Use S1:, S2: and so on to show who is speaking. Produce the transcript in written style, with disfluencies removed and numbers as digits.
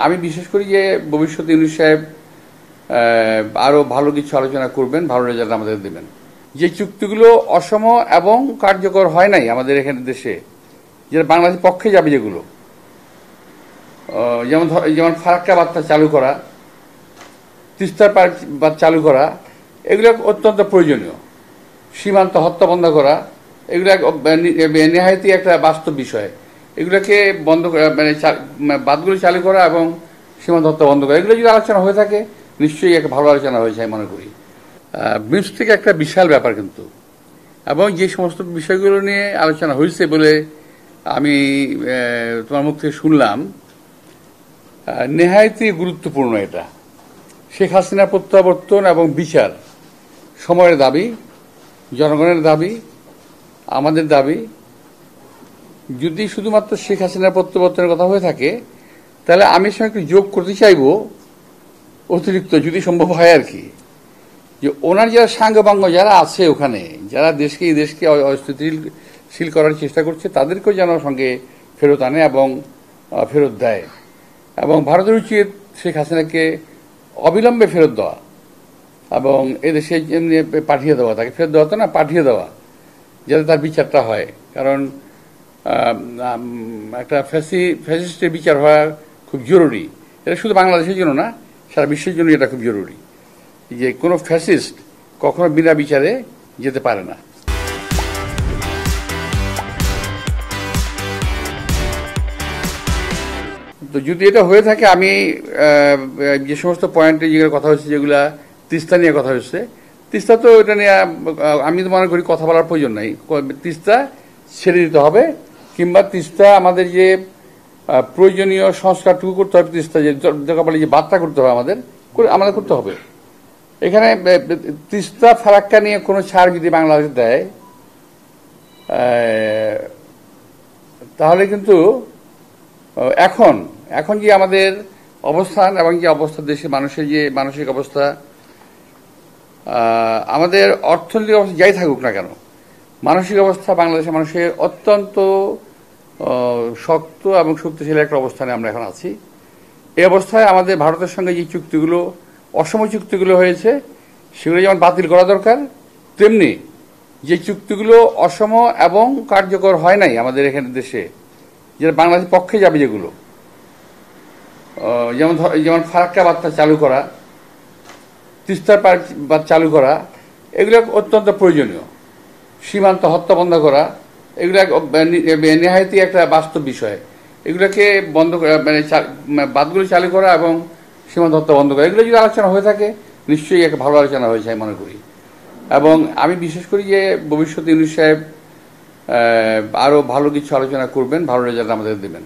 S1: আমি বিশেষ করি যে ভবিষ্যতে ইউনূস সাহেব আরো ভালো কিছু আলোচনা করবেন, ভালো রেজাল্ট আমাদের দেবেন। যে চুক্তিগুলো অসম এবং কার্যকর হয় নাই আমাদের এখানে দেশে, যেটা বাংলাদেশের পক্ষে যাবে, যেগুলো যেমন ফারাক্কা বার্তা চালু করা, তিস্তার বাঁধ চালু করা, এগুলো অত্যন্ত প্রয়োজনীয়। সীমান্ত হত্যা বন্ধ করা, এগুলো নেহায়তি একটা বাস্তব বিষয়। এগুলোকে বন্ধ করা, বাঁধগুলো চালু করা এবং সীমান্ত হত্যা বন্ধ করা, এগুলো যদি আলোচনা হয়ে থাকে নিশ্চয়ই একটা ভালো আলোচনা হয়েছে আমি মনে করি। বিমস্টেক একটা বিশাল ব্যাপার কিন্তু, এবং যে সমস্ত বিষয়গুলো নিয়ে আলোচনা হয়েছে বলে আমি তোমার মুখ থেকে শুনলাম, নেহায়তি গুরুত্বপূর্ণ। এটা শেখ হাসিনার প্রত্যাবর্তন এবং বিচার সময়ের দাবি, জনগণের দাবি, আমাদের দাবি। যদি শুধুমাত্র শেখ হাসিনার প্রত্যাবর্তনের কথা হয়ে থাকে তাহলে আমি সঙ্গে একটু যোগ করতে চাইব অতিরিক্ত, যদি সম্ভব হয় আর কি, যে ওনার যারা সাঙ্গপাঙ্গ যারা আছে ওখানে, যারা এই দেশকে অস্থিতিশীল করার চেষ্টা করছে, তাদেরকেও যেন সঙ্গে ফেরত আনে এবং ফেরত দেয়। এবং ভারতের উচিত শেখ হাসিনাকে অবিলম্বে ফেরত দেওয়া এবং এদেশে পাঠিয়ে দেওয়া, তাকে ফেরত দেওয়া তো না, পাঠিয়ে দেওয়া, যাতে তার বিচারটা হয়। কারণ একটা ফ্যাসিস্টের বিচার হওয়া খুব জরুরি। এটা শুধু বাংলাদেশের জন্য না, সারা বিশ্বের জন্য এটা খুব জরুরি, যে কোনো ফ্যাসিস্ট কখনো বিনা বিচারে যেতে পারে না। তো যদি এটা হয়ে থাকে, আমি যে সমস্ত পয়েন্টে যেগুলো কথা হচ্ছে, যেগুলা তিস্তা নিয়ে কথা হচ্ছে, তিস্তা তো এটা নিয়ে আমি তো মনে করি কথা বলার প্রয়োজন নাই। তিস্তা ছেড়ে দিতে হবে, কিংবা তিস্তা আমাদের যে প্রয়োজনীয় সংস্কারটুকু করতে হবে, তিস্তা যে বলে যে বার্তা করতে হবে আমাদের করতে হবে। এখানে তিস্তা ফারাক্কা নিয়ে কোনো ছাড় যদি বাংলাদেশ দেয় তাহলে কিন্তু এখন যে আমাদের অবস্থান এবং যে অবস্থা, দেশের মানুষের যে মানসিক অবস্থা, আমাদের অর্থনৈতিক অবস্থা যাই থাকুক না কেন, মানসিক অবস্থা বাংলাদেশের মানুষের অত্যন্ত শক্ত এবং শক্তিশালী একটা অবস্থানে আমরা এখন আছি। এই অবস্থায় আমাদের ভারতের সঙ্গে যে চুক্তিগুলো, অসম চুক্তিগুলো হয়েছে, সেগুলো যেমন বাতিল করা দরকার, তেমনি যে চুক্তিগুলো অসম এবং কার্যকর হয় নাই আমাদের এখানে দেশে, যেটা বাংলাদেশের পক্ষে যাবে, যেগুলো যেমন ফারাক্কা বার্তা চালু করা, তিস্তার বাঁধ চালু করা, এগুলো অত্যন্ত প্রয়োজনীয়। সীমান্ত হত্যা বন্ধ করা, এগুলো নেহায়তি একটা বাস্তব বিষয়। এগুলোকে বন্ধ করা, বাঁধগুলো চালু করা এবং সীমান্ত হত্যা বন্ধ করা, এগুলো যদি আলোচনা হয়ে থাকে নিশ্চয়ই একটা ভালো আলোচনা হয়েছে আমি মনে করি। এবং আমি বিশেষ করি যে ভবিষ্যতে ইউনূস সাহেব আরো ভালো কিছু আলোচনা করবেন, ভালো রেজাল্ট আমাদের দেবেন।